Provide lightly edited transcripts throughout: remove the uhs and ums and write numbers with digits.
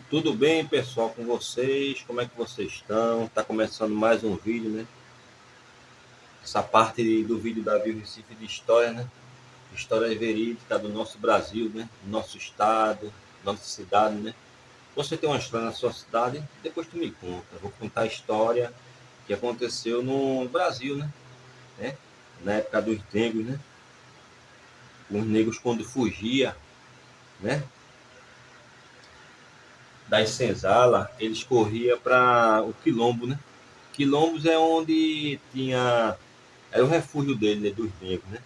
Tudo bem, pessoal, com vocês? Como é que vocês estão? Tá começando mais um vídeo, né? Essa parte do vídeo da Viu Recife de história, né? História verídica do nosso Brasil, né? Do nosso estado, nossa cidade, né? Você tem uma história na sua cidade? Depois tu me conta. Eu vou contar a história que aconteceu no Brasil, né? Na época dos negros, né? Os negros quando fugia, né? Das senzalas, eles corriam para o quilombo, né? Quilombos é onde tinha. Era o refúgio dele, né, dos negros, né?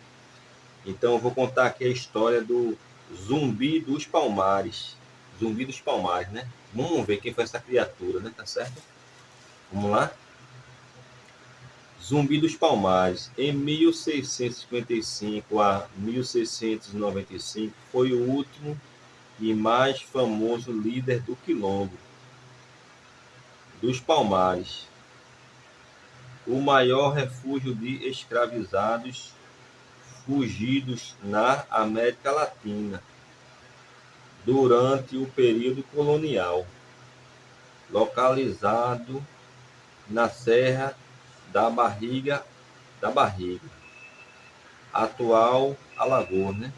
Então eu vou contar aqui a história do Zumbi dos Palmares. Zumbi dos Palmares, né? Vamos ver quem foi essa criatura, né? Tá certo? Vamos lá? Zumbi dos Palmares. Em 1655 a 1695 foi o último e mais famoso líder do Quilombo dos Palmares, o maior refúgio de escravizados fugidos na América Latina durante o período colonial, localizado na Serra da Barriga, atual Alagoas, né?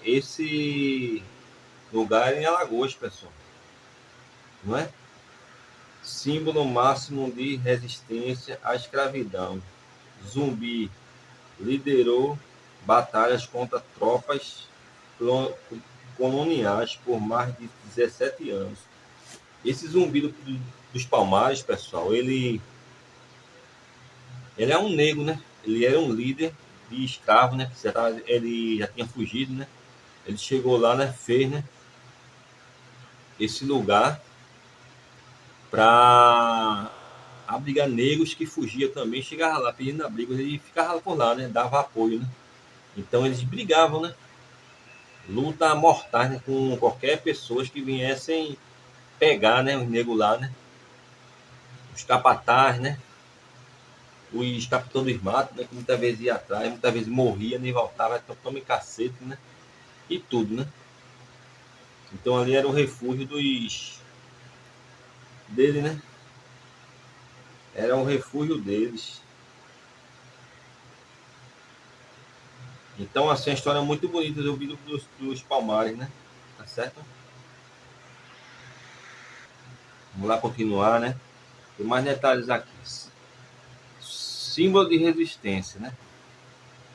Esse lugar é em Alagoas, pessoal, não é? Símbolo máximo de resistência à escravidão. Zumbi liderou batalhas contra tropas coloniais por mais de 17 anos. Esse Zumbi dos Palmares, pessoal, ele é um negro, né? Ele era um líder de escravo, né? Ele já tinha fugido, né? Ele chegou lá, né? Fez, né? Esse lugar para abrigar negros que fugiam também, chegava lá pedindo abrigo, ele ficava por lá, né? Dava apoio, né? Então eles brigavam, né? Luta mortais, né? Com qualquer pessoa que viessem pegar, né? Os negros lá, né? Os capatazes, né? Os capitão dos matos, né? Que muitas vezes ia atrás, muitas vezes morria, nem voltava, então tome cacete, né? E tudo, né? Então ali era o refúgio dele, né? Era o refúgio deles. Então, assim, a história é muito bonita do vídeo dos Palmares, né? Tá certo? Vamos lá continuar, né? Tem mais detalhes aqui. Símbolo de resistência, né?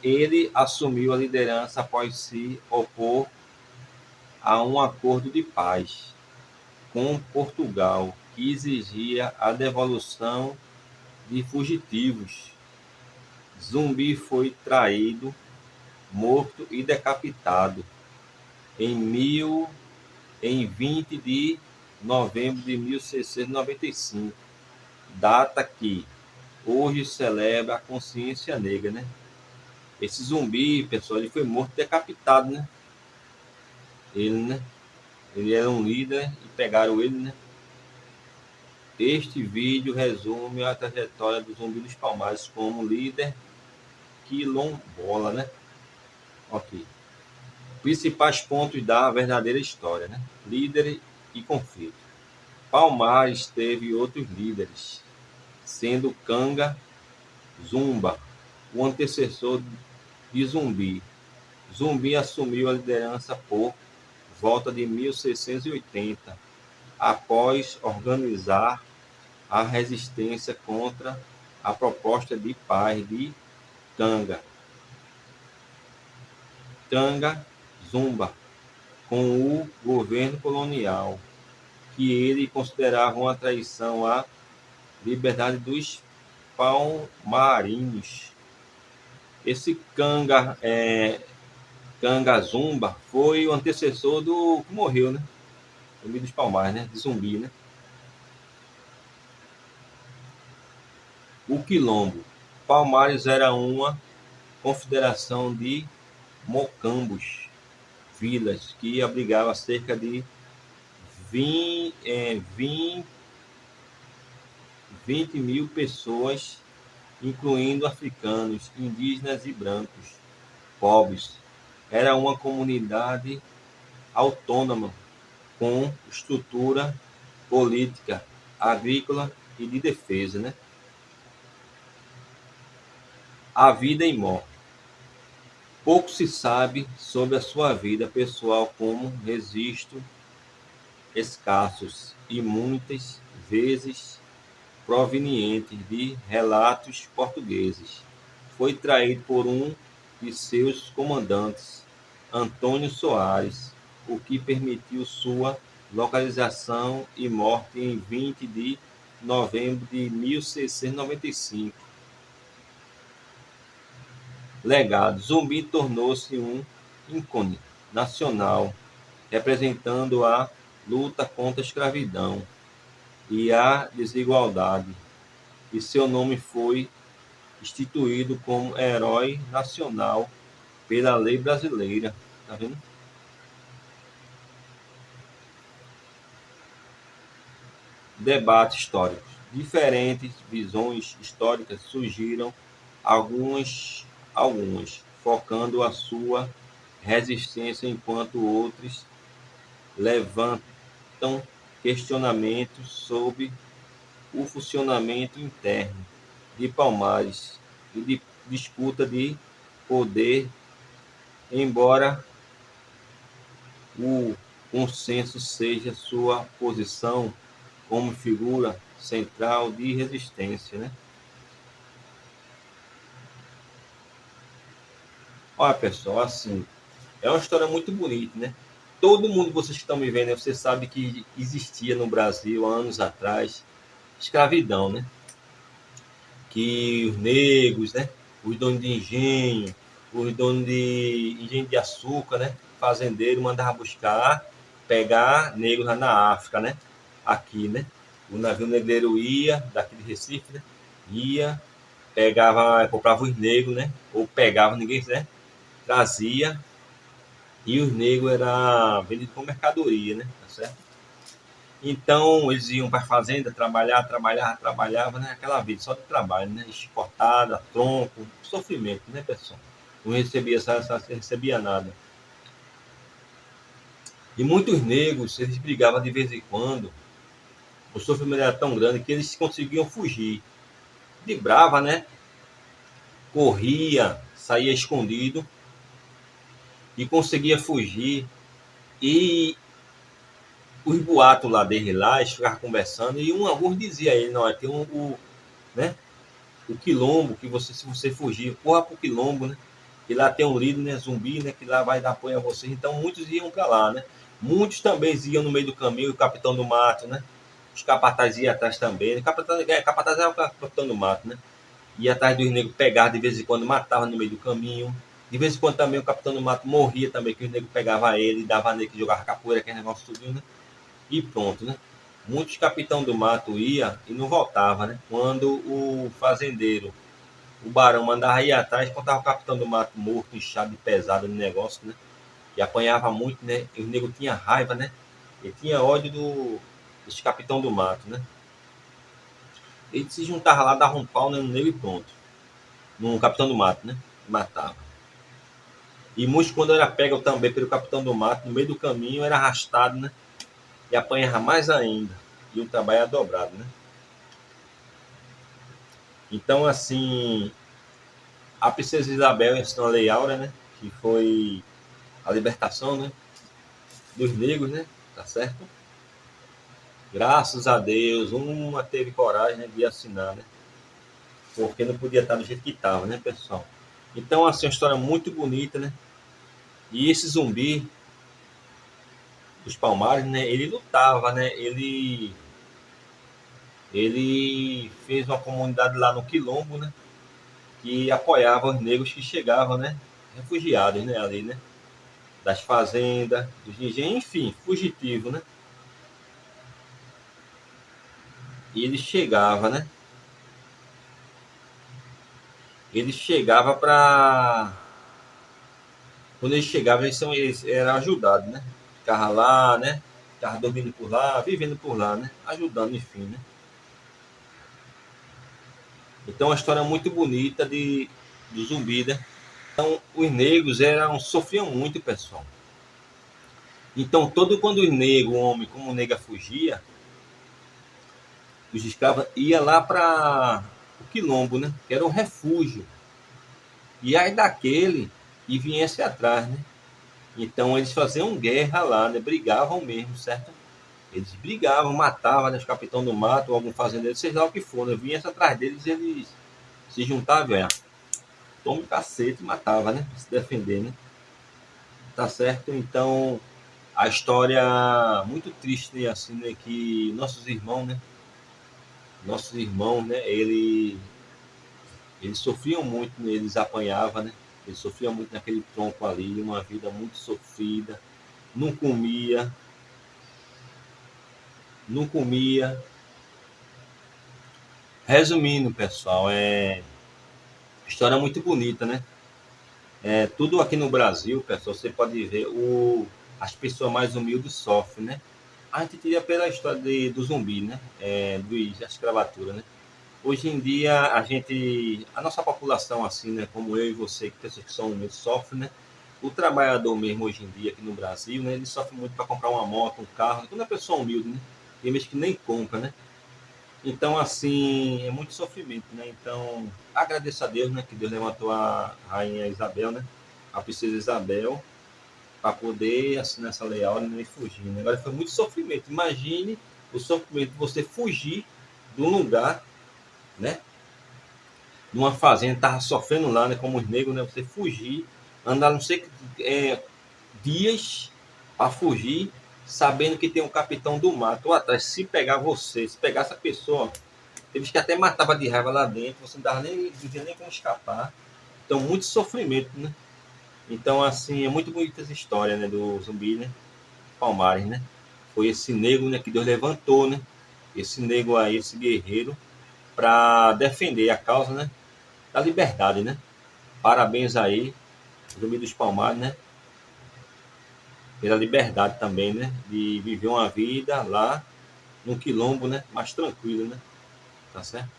Ele assumiu a liderança após se opor a um acordo de paz com Portugal, que exigia a devolução de fugitivos. Zumbi foi traído, morto e decapitado em 20 de novembro de 1695, data que hoje celebra a consciência negra, né? Esse Zumbi, pessoal, ele foi morto decapitado, né? Né? Ele era um líder e pegaram ele, né? Este vídeo resume a trajetória do Zumbi dos Palmares como líder quilombola, né? Ok. Principais pontos da verdadeira história, né? Líder e conflito. Palmares teve outros líderes, sendo Canga Zumba, o antecessor de Zumbi. Zumbi assumiu a liderança por volta de 1680, após organizar a resistência contra a proposta de paz de Canga. Canga Zumba, com o governo colonial, que ele considerava uma traição à liberdade dos palmarinhos. Esse Canga Zumba foi o antecessor do que morreu, né? Zumbi dos Palmares, né? De Zumbi, né? O Quilombo. Palmares era uma confederação de mocambos, vilas, que abrigava cerca de 20 mil pessoas, incluindo africanos, indígenas e brancos, pobres. Era uma comunidade autônoma com estrutura política, agrícola e de defesa, né? A vida e morte. Pouco se sabe sobre a sua vida pessoal como registro escassos e muitas vezes provenientes de relatos portugueses. Foi traído por um de seus comandantes, Antônio Soares, o que permitiu sua localização e morte em 20 de novembro de 1695. Legado: Zumbi tornou-se um ícone nacional, representando a luta contra a escravidão e a desigualdade, e seu nome foi instituído como herói nacional pela lei brasileira. Tá vendo? Debates históricos. Diferentes visões históricas surgiram, algumas focando a sua resistência, enquanto outros levantam questionamentos sobre o funcionamento interno de Palmares e de disputa de poder, embora o consenso seja sua posição como figura central de resistência, né? Olha, pessoal, assim, é uma história muito bonita, né? Todo mundo, vocês que estão me vendo, você sabe que existia no Brasil, há anos atrás, escravidão, né? Que os negros, né? Os donos de engenho, os donos de engenho de açúcar, né? Fazendeiro mandava buscar, pegar negros lá na África, né? Aqui, né? O navio negreiro ia, daqui de Recife, né? Ia, pegava, comprava os negros, né? Ou pegava, ninguém, né? Trazia, e os negros eram vendidos como mercadoria, né? Tá certo? Então, eles iam para a fazenda trabalhava, né? Aquela vida só de trabalho, né? Exportada, tronco, sofrimento, né, pessoal? Não recebia nada. E muitos negros, eles brigavam de vez em quando. O sofrimento era tão grande que eles conseguiam fugir. De brava, né? Corria, saía escondido e conseguia fugir. E os boatos lá dele lá, eles ficavam conversando, e alguns diziam a ele, não, tem né, o quilombo, que você, se você fugir, corra pro quilombo, né? Que lá tem um líder, né, zumbi, né, que lá vai dar apoio a vocês. Então muitos iam para lá, né? Muitos também iam no meio do caminho, o capitão do mato, né? Os capatazes iam atrás também. Capataz é o capitão do mato, né? Ia atrás dos negros, pegava de vez em quando, matava no meio do caminho. De vez em quando também o capitão do mato morria também, que os negros pegavam ele, dava nele, que jogava capoeira, aquele negócio tudo, né? E pronto, né? Muitos capitão do mato ia e não voltava, né? Quando o fazendeiro, o barão, mandava ir atrás, contava o capitão do mato morto, inchado e pesado no negócio, né? E apanhava muito, né? E o nego tinha raiva, né? Ele tinha ódio desse capitão do mato, né? Ele se juntava lá, dava um pau, né, no nego e pronto. No capitão do mato, né? Matava. E muitos, quando era pego também pelo capitão do mato, no meio do caminho, era arrastado, né? E apanhava mais ainda. E o trabalho era dobrado, né? Então, assim, a princesa Isabel ensinou a Lei Áurea, né? Que foi a libertação, né? Dos negros, né? Tá certo? Graças a Deus, uma teve coragem, né, de assinar, né? Porque não podia estar do jeito que estava, né, pessoal? Então, assim, uma história muito bonita, né? E esse zumbi dos Palmares, né? Ele lutava, né? Ele fez uma comunidade lá no Quilombo, né? Que apoiava os negros que chegavam, né? Refugiados, né? Ali, né? Das fazendas, dos engenhos, enfim, fugitivo, né? E ele chegava, né? Ele chegava para. Quando ele chegava, eles eram ajudados, né? Ficava lá, né? Ficava dormindo por lá, vivendo por lá, né? Ajudando, enfim, né? Então, é uma história muito bonita do zumbi, né? Então, os negros sofriam muito, pessoal. Então, todo quando o negro, o homem como nega fugia, os escravos iam lá para o quilombo, né? Que era um refúgio. E aí daquele e viesse atrás, né? Então eles faziam guerra lá, né? Brigavam mesmo, certo? Eles brigavam, matavam, né? Os capitão do mato, ou algum fazendeiro, seja lá o que for, né? Vinha atrás deles, eles se juntavam, toma um cacete e matava, né? Pra se defender, né? Tá certo? Então, a história muito triste, né? Assim, né? Que nossos irmãos, né? Eles sofriam muito, né? Eles apanhavam, né? Eles sofriam muito naquele tronco ali, uma vida muito sofrida, não comia, não comia. Resumindo, pessoal, história muito bonita, né? Tudo aqui no Brasil, pessoal, você pode ver, as pessoas mais humildes sofrem, né? A gente tira pela história do zumbi, né? Da escravatura, né? Hoje em dia, a nossa população, assim, né? Como eu e você, que pessoas que são humildes, sofrem, né? O trabalhador mesmo, hoje em dia, aqui no Brasil, né? Ele sofre muito para comprar uma moto, um carro. Quando é pessoa humilde, né? Tem vezes que nem compra, né? Então, assim, é muito sofrimento, né? Então, agradeço a Deus, né? Que Deus levantou a rainha Isabel, né? A princesa Isabel, para poder assinar essa lei áurea, né, e fugir, né? Agora foi muito sofrimento. Imagine o sofrimento de você fugir de um lugar, né? Numa fazenda, tava sofrendo lá, né? Como os negros, né? Você fugir, andar não sei dias para fugir, sabendo que tem um capitão do mato atrás. Se pegar você, se pegar essa pessoa, teve que até matava de raiva lá dentro, você não tinha nem como escapar. Então, muito sofrimento, né? Então, assim, é muito bonita essa história, né? Do zumbi, né? Palmares, né? Foi esse negro, né? Que Deus levantou, né? Esse negro aí, esse guerreiro, para defender a causa, né? Da liberdade, né? Parabéns aí, Zumbi dos Palmares, né? Pela liberdade também, né? De viver uma vida lá no quilombo, né? Mais tranquilo, né? Tá certo?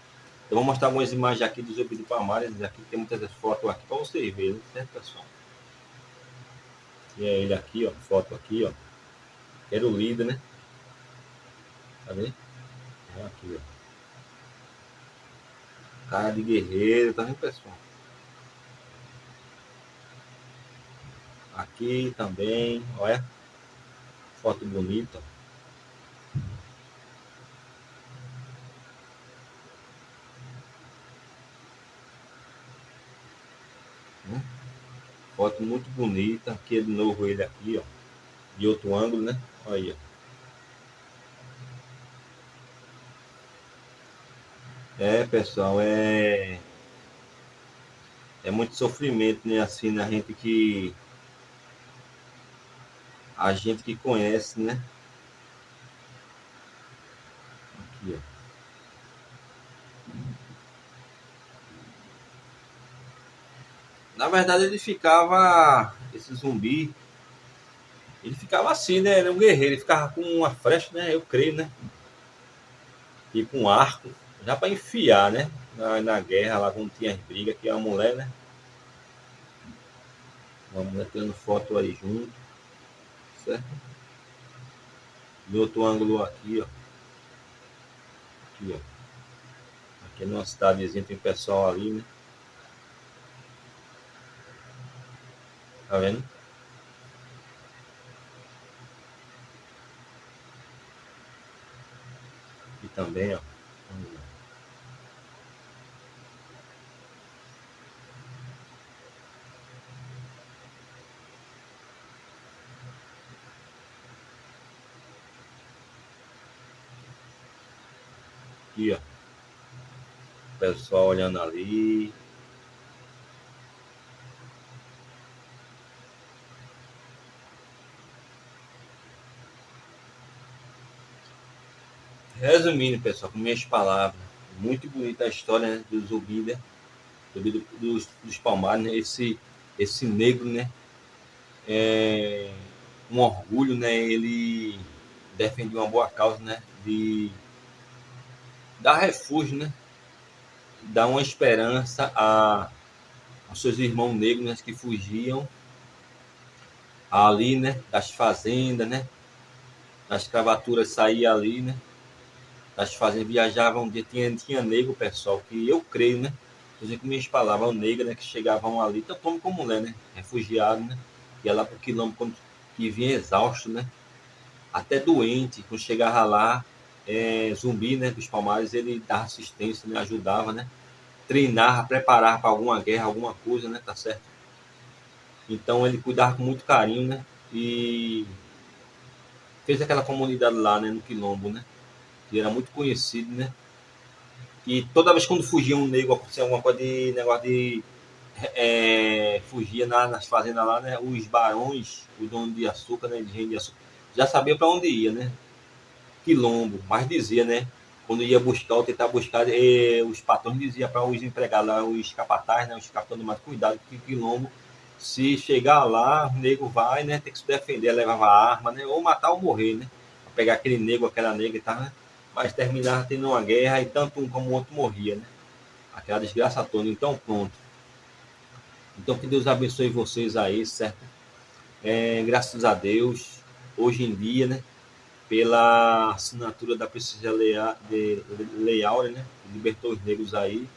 Eu vou mostrar algumas imagens aqui do Zumbi do Palmares. Aqui tem muitas fotos aqui para vocês verem, né? Certo, pessoal? E é ele aqui, ó. Foto aqui, ó. Era o líder, né? Tá vendo? Aqui, ó. Cara de guerreiro, tá vendo, pessoal? Aqui também, olha. Foto bonita. Né? Foto muito bonita. Aqui é de novo ele aqui, ó. De outro ângulo, né? Olha aí, ó. Pessoal, é muito sofrimento, né? Assim, a gente que conhece, né? Aqui, ó. Na verdade, esse zumbi, ele ficava assim, né? Ele é um guerreiro, ele ficava com uma flecha, né? Eu creio, né? E com um arco, já para enfiar, né? Na guerra, lá quando tinha as brigas, que é uma mulher, né? Uma mulher tirando foto aí junto, certo? De outro ângulo aqui, ó. Aqui, ó. Aqui numa cidadezinha tem pessoal ali, né? Tá vendo? E também, ó. Aqui, ó. O pessoal olhando ali. Resumindo, pessoal, com minhas palavras, muito bonita a história, né, do zumbi, né? Dos Palmares, né? Esse negro, né? É um orgulho, né? Ele defendeu uma boa causa, né? De dar refúgio, né? Dar uma esperança aos seus irmãos negros, né, que fugiam ali, né? Das fazendas, né? Das escravaturas saía ali, né? Das fazendas viajavam, tinha negro, pessoal, que eu creio, né? Com minhas palavras, negro, né? Que chegavam ali, tanto homem como mulher, né? Refugiado, né? Ia lá pro quilombo, quando que vinha exausto, né? Até doente, quando chegava lá, Zumbi, né? Dos Palmares, ele dava assistência, né? Ajudava, né? Treinava, preparava para alguma guerra, alguma coisa, né? Tá certo? Então ele cuidava com muito carinho, né? E fez aquela comunidade lá, né? No quilombo, né? Que era muito conhecido, né? E toda vez quando fugia um negro, acontecia alguma coisa de negócio de fugia nas fazendas lá, né? Os barões, os donos de açúcar, né? De renda de açúcar, já sabia para onde ia, né? Quilombo, mas dizia, né? Quando ia buscar ou tentar buscar, os patrões diziam para os empregados lá, os capatazes, né? Os capitães, mais cuidado, que quilombo, se chegar lá, o nego vai, né? Tem que se defender, levava arma, né? Ou matar ou morrer, né? Pra pegar aquele nego, aquela negra e tal, né? Mas terminava tendo uma guerra e tanto um como o outro morria, né? Aquela desgraça toda. Então, pronto. Então, que Deus abençoe vocês aí, certo? Graças a Deus, hoje em dia, né? Pela assinatura da Princesa Leal, né? Que libertou os negros aí.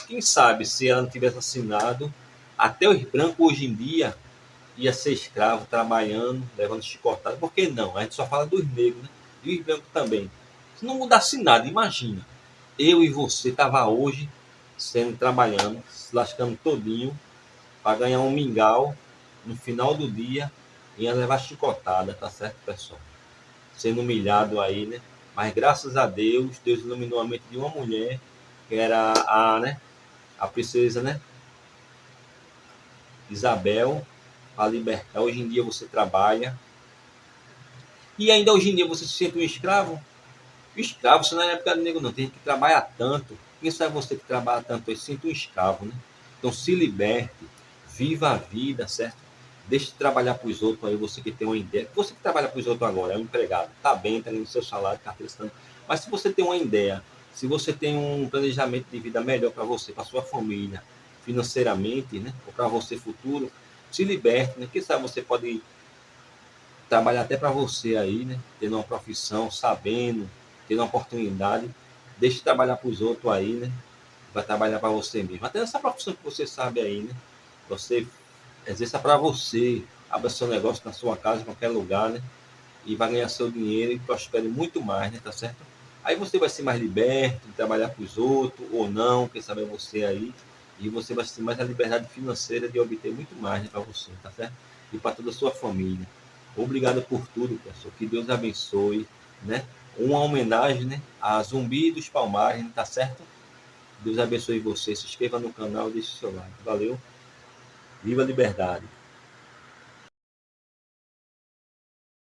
Quem sabe se ela não tivesse assinado, até os brancos hoje em dia ia ser escravo, trabalhando, levando chicotado. Por que não? A gente só fala dos negros, né? E os brancos também. Se não mudasse nada, imagina. Eu e você tava hoje sendo trabalhando, se lascando todinho para ganhar um mingau no final do dia, ia levar chicotada, tá certo, pessoal? Sendo humilhado aí, né? Mas graças a Deus, Deus iluminou a mente de uma mulher, que era né, a princesa, né? Isabel, para libertar. Hoje em dia você trabalha. E ainda hoje em dia você se sente um escravo? Escravo, você não é na época do nego, não. Tem gente que trabalha tanto. Quem sabe você que trabalha tanto aí, se sente um escravo, né? Então se liberte, viva a vida, certo? Deixe de trabalhar para os outros aí, você que tem uma ideia. Você que trabalha para os outros agora, é um empregado, tá bem, tá no seu salário, carteira assinada. Mas se você tem uma ideia, se você tem um planejamento de vida melhor para você, para sua família, financeiramente, né? Ou para você futuro, se liberte, né? Quem sabe você pode trabalhar até para você aí, né? Tendo uma profissão, sabendo, tendo uma oportunidade. Deixe de trabalhar para os outros aí, né? Vai trabalhar para você mesmo. Até essa profissão que você sabe aí, né? Você exerça para você, abra seu negócio na sua casa, em qualquer lugar, né? E vai ganhar seu dinheiro e prospere muito mais, né? Tá certo? Aí você vai ser mais liberto de trabalhar para os outros ou não, quem sabe é você aí. E você vai ter mais a liberdade financeira de obter muito mais, né, para você, tá certo? E para toda a sua família. Obrigado por tudo, pessoal. Que Deus abençoe, né? Uma homenagem, né, a Zumbi dos Palmares, tá certo? Deus abençoe você. Se inscreva no canal e deixe o seu like. Valeu. Viva a liberdade.